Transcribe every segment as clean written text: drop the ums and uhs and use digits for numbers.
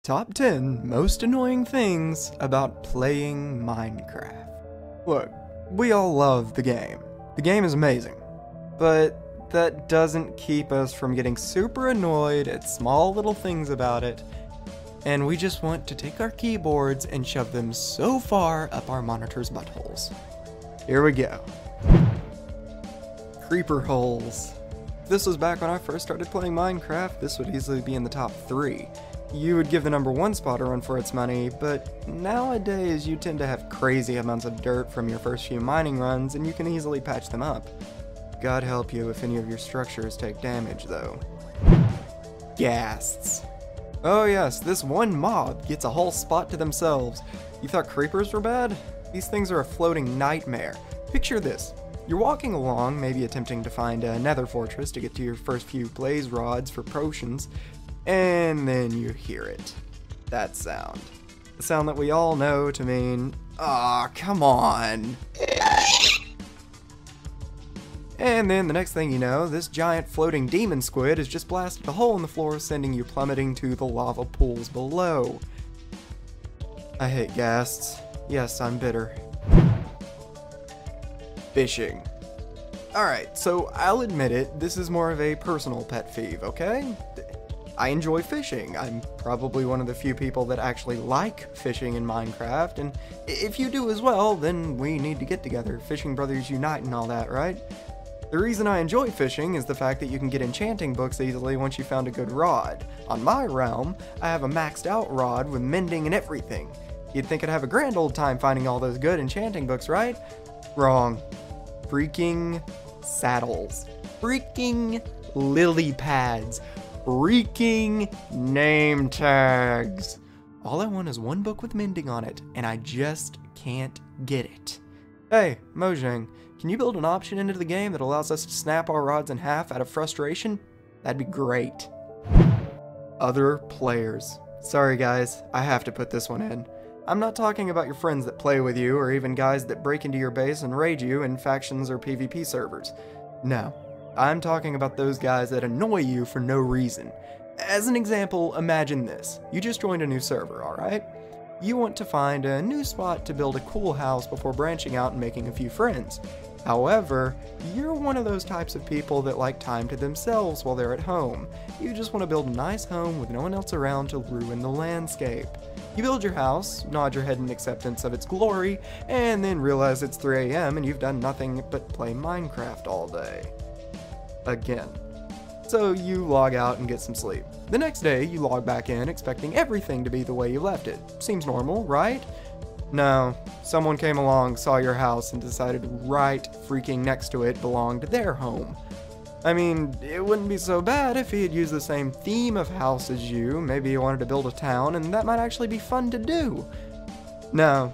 Top 10 most annoying things about playing Minecraft. Look, we all love the game. The game is amazing. But that doesn't keep us from getting super annoyed at small little things about it. And we just want to take our keyboards and shove them so far up our monitors' buttholes. Here we go. Creeper holes. If this was back when I first started playing Minecraft, this would easily be in the top 3. You would give the number 1 spot a run for its money, but nowadays you tend to have crazy amounts of dirt from your first few mining runs, and you can easily patch them up. God help you if any of your structures take damage, though. Ghasts. Oh yes, this one mob gets a whole spot to themselves. You thought creepers were bad? These things are a floating nightmare. Picture this. You're walking along, maybe attempting to find a nether fortress to get to your first few blaze rods for potions, and then you hear it. That sound. The sound that we all know to mean, "Aw, come on." And then the next thing you know, this giant floating demon squid has just blasted a hole in the floor, sending you plummeting to the lava pools below. I hate ghasts. Yes, I'm bitter. Fishing. Alright, so I'll admit it, this is more of a personal pet peeve, okay? I enjoy fishing. I'm probably one of the few people that actually like fishing in Minecraft, and if you do as well, then we need to get together. Fishing brothers unite and all that, right? The reason I enjoy fishing is the fact that you can get enchanting books easily once you found a good rod. On my realm, I have a maxed out rod with mending and everything. You'd think I'd have a grand old time finding all those good enchanting books, right? Wrong. Freaking saddles. Freaking lily pads. Freaking name tags. All I want is one book with mending on it, and I just can't get it. Hey, Mojang, can you build an option into the game that allows us to snap our rods in half out of frustration? That'd be great. Other players. Sorry guys, I have to put this one in. I'm not talking about your friends that play with you, or even guys that break into your base and raid you in factions or PvP servers. No. I'm talking about those guys that annoy you for no reason. As an example, imagine this. You just joined a new server, alright? You want to find a new spot to build a cool house before branching out and making a few friends. However, you're one of those types of people that like time to themselves while they're at home. You just want to build a nice home with no one else around to ruin the landscape. You build your house, nod your head in acceptance of its glory, and then realize it's 3 AM and you've done nothing but play Minecraft all day. Again. So you log out and get some sleep. The next day, you log back in expecting everything to be the way you left it. Seems normal, right? No. Someone came along, saw your house, and decided right freaking next to it belonged to their home. I mean, it wouldn't be so bad if he had used the same theme of house as you. Maybe he wanted to build a town, and that might actually be fun to do. No.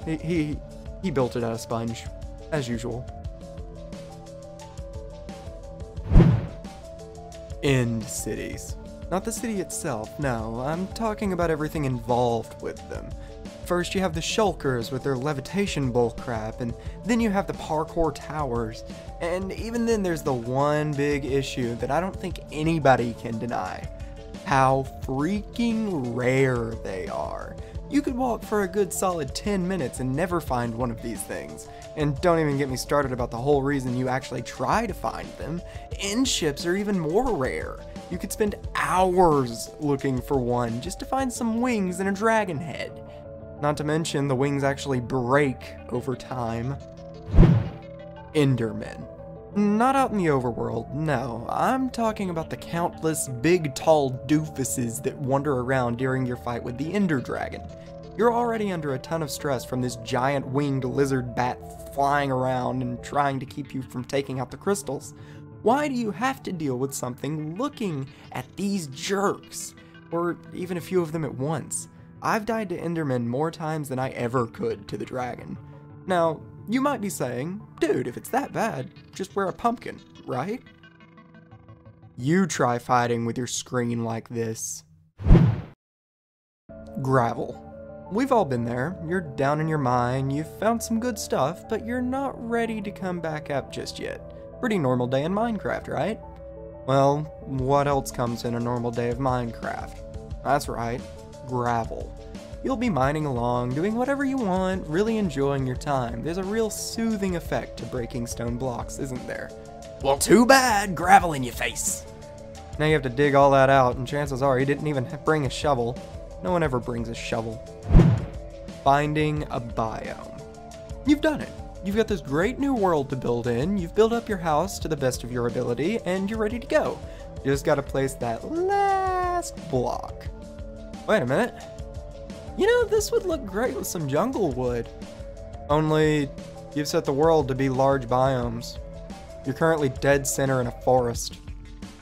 He built it out of sponge. As usual. End cities. Not the city itself, no, I'm talking about everything involved with them. First you have the shulkers with their levitation bullcrap, and then you have the parkour towers, and even then there's the one big issue that I don't think anybody can deny. How freaking rare they are. You could walk for a good solid 10 minutes and never find one of these things. And don't even get me started about the whole reason you actually try to find them. End ships are even more rare. You could spend hours looking for one just to find some wings and a dragon head. Not to mention the wings actually break over time. Endermen. Not out in the overworld, no. I'm talking about the countless big tall doofuses that wander around during your fight with the Ender Dragon. You're already under a ton of stress from this giant winged lizard bat flying around and trying to keep you from taking out the crystals. Why do you have to deal with something looking at these jerks? Or even a few of them at once. I've died to Endermen more times than I ever could to the dragon. Now, you might be saying, dude, if it's that bad, just wear a pumpkin, right? You try fighting with your screen like this. Gravel. We've all been there. You're down in your mine, you've found some good stuff, but you're not ready to come back up just yet. Pretty normal day in Minecraft, right? Well, what else comes in a normal day of Minecraft? That's right. gravel. You'll be mining along, doing whatever you want, really enjoying your time. There's a real soothing effect to breaking stone blocks, isn't there? Well, too bad, gravel in your face. Now you have to dig all that out, and chances are he didn't even bring a shovel. No one ever brings a shovel. Finding a biome. You've done it. You've got this great new world to build in, you've built up your house to the best of your ability, and you're ready to go. You just gotta place that last block. Wait a minute. You know, this would look great with some jungle wood. Only, you've set the world to be large biomes. You're currently dead center in a forest.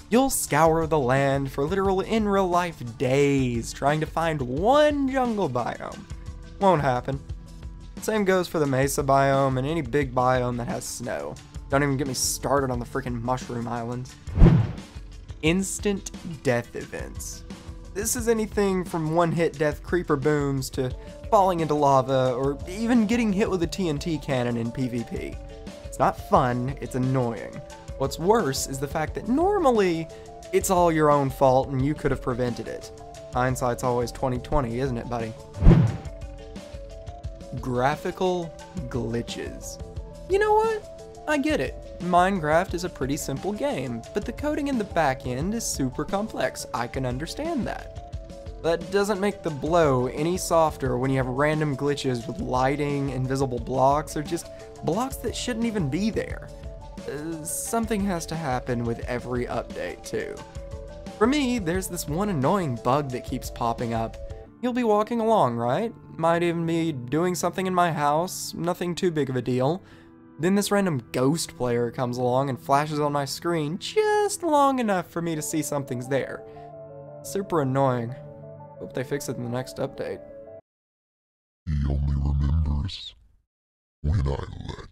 You'll scour the land for literal in real life days trying to find one jungle biome. Won't happen. Same goes for the mesa biome and any big biome that has snow. Don't even get me started on the freaking mushroom islands. Instant death events. This is anything from one-hit death creeper booms to falling into lava or even getting hit with a TNT cannon in PvP. It's not fun, it's annoying. What's worse is the fact that normally it's all your own fault and you could have prevented it. Hindsight's always 20/20, isn't it, buddy? Graphical glitches. You know what? I get it. Minecraft is a pretty simple game, but the coding in the back end is super complex. I can understand that. That doesn't make the blow any softer when you have random glitches with lighting, invisible blocks, or just blocks that shouldn't even be there. Something has to happen with every update too. For me, there's this one annoying bug that keeps popping up. You'll be walking along, right? Might even be doing something in my house, nothing too big of a deal. Then this random ghost player comes along and flashes on my screen just long enough for me to see something's there. Super annoying. Hope they fix it in the next update. He only remembers when I let